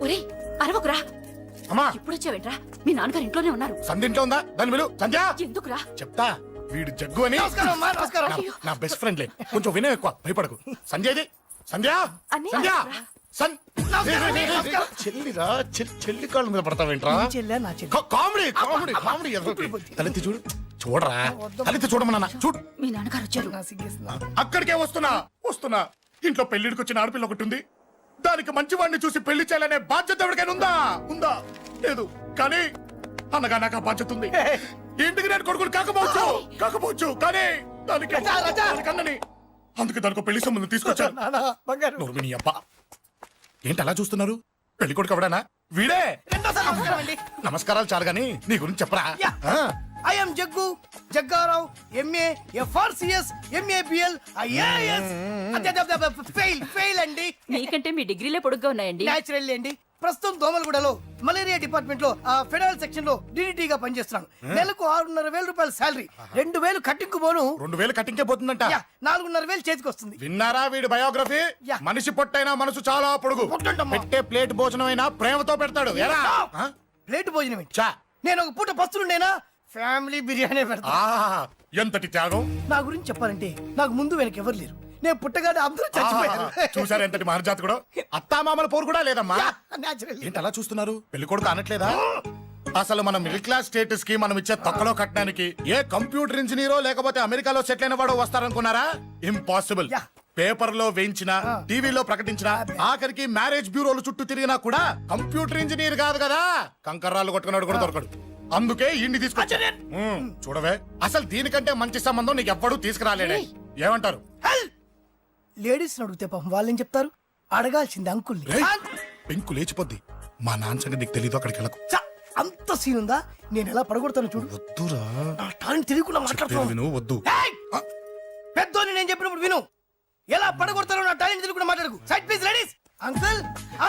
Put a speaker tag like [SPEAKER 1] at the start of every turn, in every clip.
[SPEAKER 1] ఒరేయ్ అరవకురా.
[SPEAKER 2] అమ్మా
[SPEAKER 1] ఇప్పుడు వచ్చావేంట్రా? మీ నాన్నగారు ఇంట్లోనే ఉన్నారు.
[SPEAKER 2] సంధ్య ఇంట్లో ఉందా? దాని విలు. సంధ్య
[SPEAKER 1] ఎందుకురా?
[SPEAKER 2] చెప్తా, వీడు జగ్గు అని నా బెస్ట్ ఫ్రెండ్లే. కొంచెం వినయం ఎక్కువ, భయపడకు. సంధ్యది. సంధ్య
[SPEAKER 1] అన్నయ్య,
[SPEAKER 2] సంధ్య
[SPEAKER 1] రా.
[SPEAKER 2] చెల్లిరా, చెల్లి కాళ్ళ మీద పడతావేంట్రా? Comedy comedy comedy. తలెత్తి చూడు, చూడరా, తలెత్తి చూడమన్నా. చూడు,
[SPEAKER 1] మీ నాన్నగారు వచ్చారు.
[SPEAKER 2] అక్కడికే వస్తున్నా వస్తున్నా. ఇంట్లో పెళ్లిడికి వచ్చిన ఆడపిల్ల ఒకటి ఉంది. దానికి మంచి వాడిని చూసి పెళ్లి చేయాలనే బాధ్యత ఎవరికైనా ఉందా? ఉందా? లేదు. కానీ అన్నగా నాకు ఆ బాధ్యత ఉంది. ఇంటికి నేను కొడుకుని కాకపోవచ్చు కానీ దానికి అన్నని, అందుకే దానికి పెళ్లి సంబంధం తీసుకొచ్చాను. నోర్మిని అబ్బా, ఏంటి అలా చూస్తున్నారు? పెళ్లి కొడుకు ఎవడానా? వీడే. నమస్కారాలు చాలు గాని నీ గురించి చెప్పరా.
[SPEAKER 3] I am Jaggu, Jaggarao, MA, FRCS, MABL, IAS. Fail అండి.
[SPEAKER 1] మీకంటే మీ డిగ్రీలే పొడుగ్గా ఉన్నాయండి.
[SPEAKER 3] న్యాచురల్ అండి. ప్రస్తుతం దోమలగూడలో మలేరియా డిపార్ట్మెంట్ లో ఫెడరల్ సెక్షన్ లో DDT గా పనిచేస్తున్నాను. నెలకు 6,500 రూపాయల శాలరీ, 2,000 కట్టింగ్ పోను.
[SPEAKER 2] 2,000 కట్టింకే పోతుందంట.
[SPEAKER 3] 4,500 చేతికి వస్తుంది.
[SPEAKER 2] విన్నారా వీడి బయోగ్రఫీ? మనిషి పొట్టైనా మనసు చాలా పొడుగు. పెట్టే ప్లేట్ భోజనం అయినా ప్రేమతో పెడతాడు.
[SPEAKER 3] ప్లేట్ భోజనం నేను ఒక పూట పస్తులుండేనా? ఫ్యామిలీ బిర్యానీ పెడతా.
[SPEAKER 2] ఎంతటి త్యాగం!
[SPEAKER 3] నా గురించి చెప్పాలంటే నాకు ముందు వెనక ఎవరు లేరు. నేను పుట్టగానే అందరూ చచ్చిపోయారు.
[SPEAKER 2] చూసారు ఎంతటి మహర్జాత్ కూడా. అత్తామామల పోరు కూడా లేదమ్మా. ఏంటి అలా చూస్తున్నారు? పెళ్లి కొడుకు అనట్లేదా? అసలు మన మిడిల్ క్లాస్ స్టేటస్ కి మనం ఇచ్చే తక్కువలో కట్టడానికి ఏ కంప్యూటర్ ఇంజనీరో లేకపోతే అమెరికాలో సెటిల్ అయిన వాడు వస్తారనుకున్నారా? ఇంపాసిబుల్. పేపర్ లో వేయించిన, టీవీలో ప్రకటించిన, ఆఖరికి మ్యారేజ్ బ్యూరోలు చుట్టూ తిరిగినా కూడా కంప్యూటర్ ఇంజనీర్ కాదు కదా, కంకర్రాలు కొట్టుకున్నాడు కూడా దొరకడు. అందుకే ఇండి తీసుకొచ్చా. చూడవే, అసలు దీనికంటే మంచి సంబంధం నీకు ఎవ్వడూ తీసుకురాలేడే. ఏమంటారు?
[SPEAKER 3] లేడీస్ అడిగితే పాపం వాళ్ళేం చెప్తారు? అడగాల్సింది అంకుల్.
[SPEAKER 2] పెంకు లేచిపోద్ది. మా నాన్న సంగతి నీకు తెలీదు. అక్కడికి వెళ్ళకు.
[SPEAKER 3] అంత సీన్ ఉందా? నేను ఎలా పడగొడతాను చూడు.
[SPEAKER 2] వద్దురా,
[SPEAKER 3] టాలెంట్ తెలియకుండా మాట్లాడుతున్నాను.
[SPEAKER 2] వద్దు.
[SPEAKER 3] పెద్దోని నేను చెప్పినప్పుడు విను. ఎలా పడగొడతారో నా టాలెంట్ తెలియకుండా మాట్లాడకు. Side please ladies. Uncle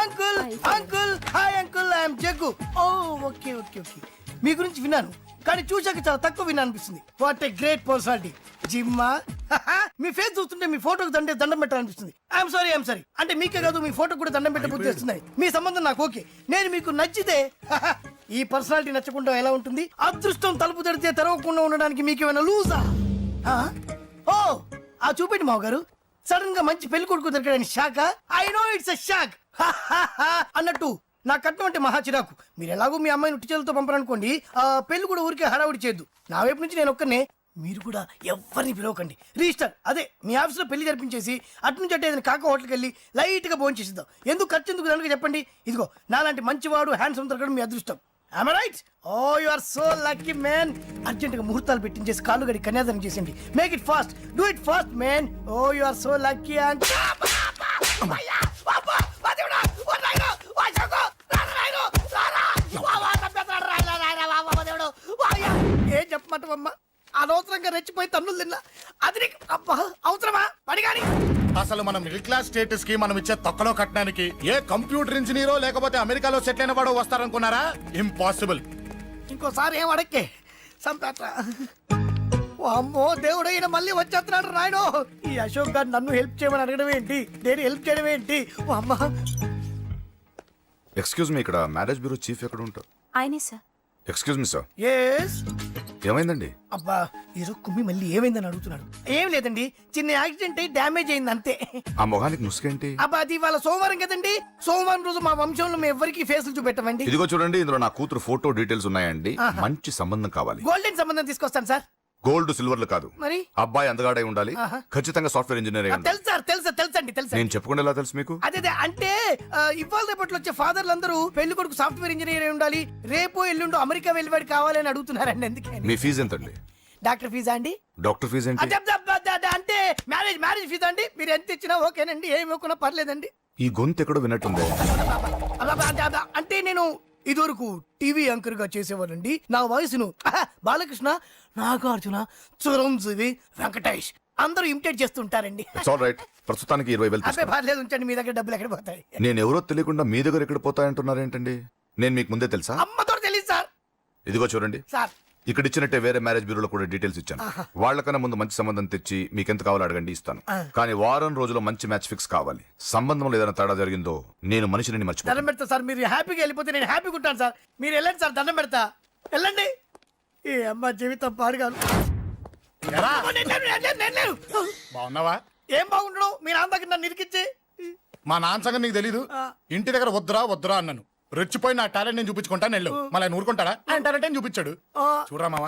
[SPEAKER 3] uncle uncle, hi uncle, I'm Jaggu. Oh okay okay okay. మీ గురించి విన్నాను కానీ చూశాక చాలా తక్కువ విన్నా అనిపిస్తుంది. What a great personality. జిమ్మా, మీ ఫేస్ చూస్తుంటే మీ ఫోటోకి దండం పెట్టాలనిపిస్తుంది. ఐఎమ్ సారీ అంటే మీకే కాదు, మీ ఫోటో కూడా దండం పెట్టబుద్ధి వస్తున్నాయి. మీ సంబంధం నాకు ఓకే. నేను మీకు నచ్చితే, ఈ పర్సనాలిటీ నచ్చకుండా ఎలా ఉంటుంది? అదృష్టం తలుపు తడితే తెరవకుండా ఉండడానికి మీకేమైనా లూజా? ఓ ఆ చూపెట్టి మావ గారు. సడన్ గా మంచి పెళ్లి కొడుకు దొరికాడని shock. I know it's a shock అన్నట్టు నా కట్నం అంటే మహా చిరాకు. మీరు ఎలాగో మీ అమ్మాయిని ఉట్టి చేతులతో పంపరనుకోండి, పెళ్లి కూడా ఊరికే హడావుడి చేయొద్దు. నా వైపు నుంచి నేను ఒక్కనే, మీరు కూడా ఎవరిని పిలవకండి. రిజిస్టర్ అదే మీ ఆఫీస్లో పెళ్లి జరిపించేసి అటు నుంచి అంటే ఏదైనా కాక హోటల్కి వెళ్ళి లైట్ గా భోజనం చేసిద్దాం. ఎందుకు ఖర్చు ఎందుకు దానికి చెప్పండి. ఇదిగో నాలాంటి మంచివాడు హ్యాండ్సమ్ దొరకడం మీ అదృష్టం. Am I right? Oh, you are so lucky, man. Urgent గా ముహూర్తాలు పెట్టించేసి కాళ్ళు గడి కన్యాదానం చేసేయండి. Make it fast, do it fast, man. Oh, you are so lucky. And ఏం చెప్పమంటావమ్మా? అనవసరంగా రెచ్చిపోయి తన్నులు తిన్నా. అది నీకు అవసరమా? పడిగాని
[SPEAKER 2] అసలు మన మిడిల్ క్లాస్ స్టేటస్ కి మనం ఇచ్చే తక్కువలో కట్టడానికి ఏ కంప్యూటర్ ఇంజనీరో లేకపోతే అమెరికాలో సెటిల్ అయిన వాడు వస్తారనుకున్నారా? ఇంపాసిబుల్.
[SPEAKER 3] ఇంకోసారి ఏం అడక్కే సంపేట. అమ్మో దేవుడు, ఈయన మళ్ళీ వచ్చేస్తున్నాడు రాయడు. ఈ అశోక్ గారు నన్ను హెల్ప్ చేయమని అడగడం ఏంటి, నేను హెల్ప్ చేయడం ఏంటి? అమ్మా
[SPEAKER 4] ఎక్స్క్యూజ్ మీ, ఇక్కడ మ్యారేజ్ బ్యూరో చీఫ్ ఎక్కడ ఉంటారు?
[SPEAKER 1] ఆయనే sir.
[SPEAKER 4] Excuse me sir.
[SPEAKER 3] Yes.
[SPEAKER 4] ఏమైందండి?
[SPEAKER 3] అబ్బా ఈరోజు కుమ్మి మళ్ళీ ఏమైందని అడుగుతున్నాడు. ఏం లేదండి, చిన్న యాక్సిడెంట్ అయ్యి డ్యామేజ్ అయింది అంతే.
[SPEAKER 4] ఆ మొహానికి ముసుకేంటి?
[SPEAKER 3] అబ్బా అది ఇవాళ సోమవారం కదండి. సోమవారం రోజు మా వంశంలో మేము ఎవరికి ఫేసులు చూపెట్టమండి.
[SPEAKER 4] ఇదిగో చూడండి, ఇందులో నా కూతురు ఫోటో డీటెయిల్స్ ఉన్నాయండి. మంచి సంబంధం కావాలి.
[SPEAKER 3] గోల్డెన్ సంబంధం తీసుకొస్తాను సార్.
[SPEAKER 4] గోల్డ్ సిల్వర్లు కాదు,
[SPEAKER 3] మరి
[SPEAKER 4] అబ్బాయి అందగాడై ఉండాలి. ఖచ్చితంగా సాఫ్ట్వేర్ ఇంజనీర్ అయి ఉండాలి.
[SPEAKER 3] తెలుసు సార్, తెలుసండి.
[SPEAKER 4] నేను చెప్పకుండా ఎలా తెలుసు మీకు?
[SPEAKER 3] అదే అంటే ఇవాళ రేపట్లో వచ్చే ఫాదర్లు అందరూ పెళ్లి కొడుకు సాఫ్ట్వేర్ ఇంజనీర్ అయి ఉండాలి, రేపు ఎల్లుండు అమెరికా వెళ్ళివాడు కావాలని అడుగుతున్నారండి. అందుకే.
[SPEAKER 4] మీ ఫీజు ఎంతండి?
[SPEAKER 3] డాక్టర్ ఫీజా అండి?
[SPEAKER 4] డాక్టర్ ఫీజు ఏంటి?
[SPEAKER 3] అంటే మ్యారేజ్ ఫీజా అండి. మీరు ఎంత ఇచ్చినా ఓకేనండి, ఏమి ఇవ్వకున్నా పర్లేదండి.
[SPEAKER 4] ఈ గొంతు ఎక్కడో విన్నట్టుంది.
[SPEAKER 3] అంటే నేను ఇదివరకు టీవీ యాంకర్ గా చేసేవాడండి. నా వయసును బాలకృష్ణ, నాగార్జున, చిరంజీవి, వెంకటేష్ అందరూ ఇమిటేట్ చేస్తుంటారండి.
[SPEAKER 4] ప్రస్తుతానికి 20,000.
[SPEAKER 3] పర్లేదు ఉంచండి, మీ దగ్గర డబ్బులు ఎక్కడ పోతాయి?
[SPEAKER 4] నేను ఎవరో తెలియకుండా మీ దగ్గర ఎక్కడ పోతాయంటున్నారేంటండి? నేను మీకు ముందే తెలుసా?
[SPEAKER 3] అమ్మతో తెలియదు సార్.
[SPEAKER 4] ఇదిగో చూడండి
[SPEAKER 3] సార్,
[SPEAKER 4] ఇక్కడ ఇచ్చినట్టే వేరే మ్యారేజ్ బ్యూరోలో కూడా డీటెయిల్స్ ఇచ్చాను. వాళ్ళకన్నా ముందు మంచి సంబంధం తెచ్చి మీకు ఎంత కావాలో అడగండి, ఇస్తాను. కానీ వారం రోజుల్లో మంచి మ్యాచ్ ఫిక్స్ కావాలి. సంబంధంలో ఏదైనా తేడా జరిగిందో నేను మనిషిని మర్చిపోతాను.
[SPEAKER 3] దండం పెడతా సార్, మీరు హ్యాపీగా వెళ్ళిపోతే నేను హ్యాపీగా ఉంటాను సార్. మీరు వెళ్ళండి సార్, దండం పెడతా. వెళ్ళండి. ఈ అమ్మ జీవితం పాడుగాను.
[SPEAKER 2] ఎరా,
[SPEAKER 3] నేను లేను.
[SPEAKER 2] బాగున్నావా?
[SPEAKER 3] ఏం బాగుండడం, మీ నాన్న దగ్గర నన్ను ఇరికిచ్చి.
[SPEAKER 2] మా నాన్న సంగతి నీకు తెలీదు. ఇంటి దగ్గర వద్దురా వద్దురా అన్నాను. రెచ్చిపోయి నా టాలెంట్ నేను చూపించుకుంటాను వెళ్ళు. మళ్ళీ ఆయన ఊరుకుంటాడా? ఆయన టాలెంట్ ఏం చూపించాడు. చూడరా మావా,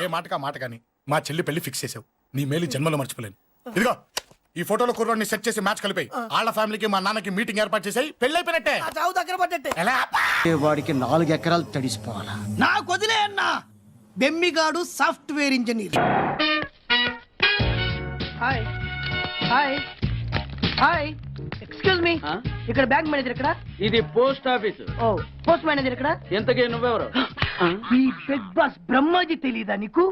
[SPEAKER 2] ఏ మాటకా మాట కానీ మా చెల్లి పెళ్లి ఫిక్స్ చేసావు. నీ మేలు జన్మలో మర్చిపోలేను. ఇదిగో ఈ ఫోటోలో కుర్రాడిని సెట్ చేసి మ్యాచ్ కలిపాయి. వాళ్ళ ఫ్యామిలీకి మా నాన్నకి మీటింగ్ ఏర్పాటు చేసాయి. పెళ్లి అయిపోయినట్టే.
[SPEAKER 3] ఆ చావు దగ్గర పడ్డట్టే.
[SPEAKER 2] ఎలా?
[SPEAKER 5] వాడికి 4 ఎకరాలు తడిసిపోవాలా?
[SPEAKER 3] నాకు వదిలే అన్నా. బెమ్మిగాడు software engineer. Hi hi hi, excuse me, ఇక్కడ బ్యాంక్ మేనేజర్ ఇక్కడ.
[SPEAKER 6] ఇది post office.
[SPEAKER 3] Oh, post manager ఇక్కడ.
[SPEAKER 6] ఎంతకే నువ్వెవరు?
[SPEAKER 3] ఈ బిగ్ బాస్ బ్రహ్మాజీ తెలీదా నీకు?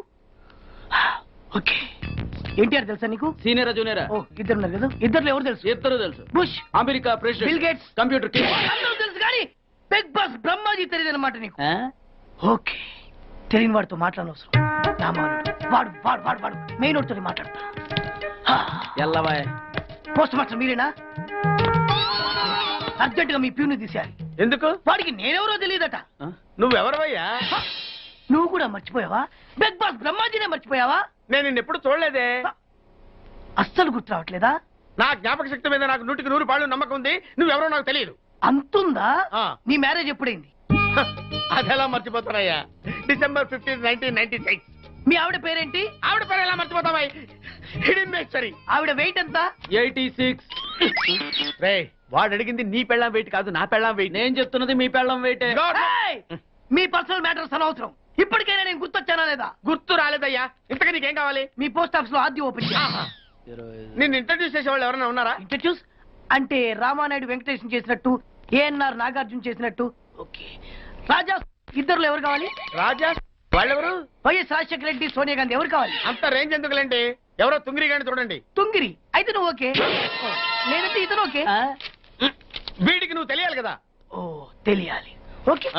[SPEAKER 3] ఓకే, ఎన్టీఆర్ తెలుసా నీకు?
[SPEAKER 6] సీనియరా జూనియరా?
[SPEAKER 3] ఓ, ఇద్దరు ఉన్నారు కదా. ఇద్దరు ఎవరు తెలుసు?
[SPEAKER 6] ఇద్దరు తెలుసు.
[SPEAKER 3] Bush,
[SPEAKER 6] America president,
[SPEAKER 3] bill gates,
[SPEAKER 6] computer king.
[SPEAKER 3] అందరూ తెలుసు కానీ బిగ్ బాస్ బ్రహ్మాజీ తెలియదు అనమాట నీకు. ఓకే, తెలియని వాడితో మాట్లాడనవసరం. నా మానుడు వాడు వాడు వాడు వాడు మెయిన్ వాడితో మాట్లాడతా.
[SPEAKER 6] ఎల్లవాయ్.
[SPEAKER 3] పోస్ట్ మాస్టర్ మీరేనా? అర్జెంట్ గా మీ ప్యూని తీసేయాలి.
[SPEAKER 6] ఎందుకు?
[SPEAKER 3] వాడికి నేనెవరో తెలియదట.
[SPEAKER 6] నువ్వెవరవయ్యా?
[SPEAKER 3] నువ్వు కూడా మర్చిపోయావా? బిగ్ బాస్ బ్రహ్మాజీనే మర్చిపోయావా?
[SPEAKER 6] నేను నిన్నెప్పుడు చూడలేదే.
[SPEAKER 3] అస్సలు గుర్తు రావట్లేదా?
[SPEAKER 6] నా జ్ఞాపక శక్తి మీద నాకు 100% నమ్మకం ఉంది. నువ్వెవరో నాకు తెలియదు.
[SPEAKER 3] అంతుందా?
[SPEAKER 6] ఆ.
[SPEAKER 3] నీ మ్యారేజ్ ఎప్పుడైంది?
[SPEAKER 6] అదెలా మర్చిపోతానయ్యా? December 15, 1996.
[SPEAKER 3] మీ ఆవిడ పేరేంటి?
[SPEAKER 6] ఆవిడ పేరు ఎలా మర్చిపోతావా? Hidden mystery.
[SPEAKER 3] ఆవిడ వెయిట్ ఎంత?
[SPEAKER 6] 86. రే, వాడు అడిగింది నీ పెళ్ళాం వెయిట్ కాదు, నా పెళ్ళాం వెయిట్. నేను చెప్తున్నది మీ పెళ్ళాం వెయిట్.
[SPEAKER 3] ఏయ్! మీ పర్సనల్ మ్యాటర్స్ అనవసరం. ఇప్పటికైనా నేను గుర్తొచ్చానా లేదా?
[SPEAKER 6] గుర్తు రాలేదయ్యా. ఇంతకీ నీకేం కావాలి?
[SPEAKER 3] మీ పోస్ట్ ఆఫీస్ లో ఆద్యం ఓపెన్ చేయాలి.
[SPEAKER 6] నిన్ను ఇంట్రడ్యూస్ చేసే వాళ్ళు ఎవరైనా ఉన్నారా?
[SPEAKER 3] ఇంట్రడ్యూస్ అంటే రామానాయుడు వెంకటేశం చేసినట్టు, ఏఎన్ఆర్ నాగార్జున చేసినట్టు. ఓకే, రాజా ఇద్దరులో ఎవరు కావాలి?
[SPEAKER 6] రాజా వాళ్ళెవరు?
[SPEAKER 3] వైఎస్ రాజశేఖర రెడ్డి, సోనియా గాంధీ ఎవరు కావాలి?
[SPEAKER 6] అంత రేంజ్ ఎందుకులేండి, ఎవరో తుంగిరి గాని చూడండి.
[SPEAKER 3] తుంగిరి అయితే నువ్వు ఓకే, లేదంటే ఇతను ఓకే.
[SPEAKER 6] వీడికి నువ్వు తెలియాలి కదా.
[SPEAKER 3] ఓ, తెలియాలి. ఓకే,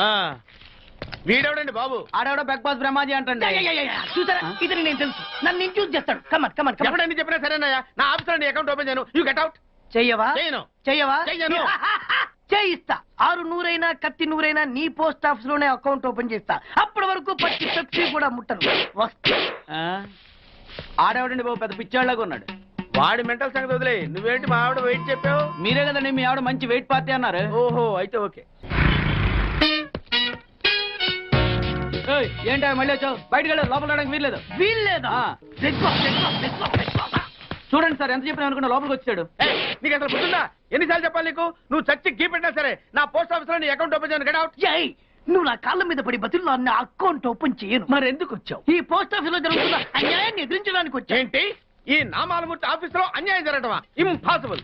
[SPEAKER 6] వీడెవడండి బాబు?
[SPEAKER 3] ఆడవిడ బిగ్ బాస్ బ్రహ్మాజీ అంటే చూసారా, ఇతను నేను తెలుసు. నన్ను ఇంట్రడ్యూస్ చేస్తాడు. Come on come on come on.
[SPEAKER 6] ఎప్పుడైనా చెప్పినా సరేనయ్యా, నా ఆఫీస్ లో అకౌంట్ ఓపెన్ చేయను. You get out.
[SPEAKER 3] చెయ్యవా?
[SPEAKER 6] చేయను.
[SPEAKER 3] చెయ్యవా?
[SPEAKER 6] చెయ్యను.
[SPEAKER 3] చేయిస్తా. 6 నూరైనా కత్తి నూరైనా నీ పోస్ట్ ఆఫీస్ లోనే అకౌంట్ ఓపెన్ చేస్తా. అప్పటి వరకు పచ్చి పెప్సీ కూడా ముట్టను. వస్తా.
[SPEAKER 6] ఆడేవాడండి బాబు, పెద్ద పిచ్చాళ్ళగా ఉన్నాడు. వాడి మెంటల్ సంగతి వదిలే. నువ్వేంటి మా ఆవిడ వెయిట్ చెప్పావు? మీరే కదండి మీ ఆవిడ మంచి వెయిట్ పార్టీ అన్నారు. ఓహో, అయితే ఓకే. ఏంటా మళ్ళీ వచ్చావు? బయటకు వెళ్ళదు, లోపల రావడానికి వీల్లేదు.
[SPEAKER 3] వీల్లేదా?
[SPEAKER 6] చూడండి సార్, ఎంత చెప్పినా అనుకున్నా లోపలికి వచ్చాడు. నీకు అసలు గుర్తుందా? ఎన్నిసార్లు చెప్పాలి నీకు? నువ్వు చచ్చి గీ పెట్టినా సరే నా పోస్ట్ ఆఫీస్ లో నీ అకౌంట్ ఓపెన్ చేయను. Get out.
[SPEAKER 3] ఏయ్, నువ్వు నా కాళ్ళ మీద పడి బతుల్లో నా అకౌంట్ ఓపెన్ చేయను.
[SPEAKER 6] మరి ఎందుకు వచ్చావు?
[SPEAKER 3] ఈ పోస్ట్ ఆఫీస్ లో జరుగుతున్న అన్యాయాన్ని ఎదిరించడానికి వచ్చా.
[SPEAKER 6] ఏంటి? ఈ నామాలమూర్తి ఆఫీస్ లో అన్యాయం జరగటమా? ఇంపాసిబుల్.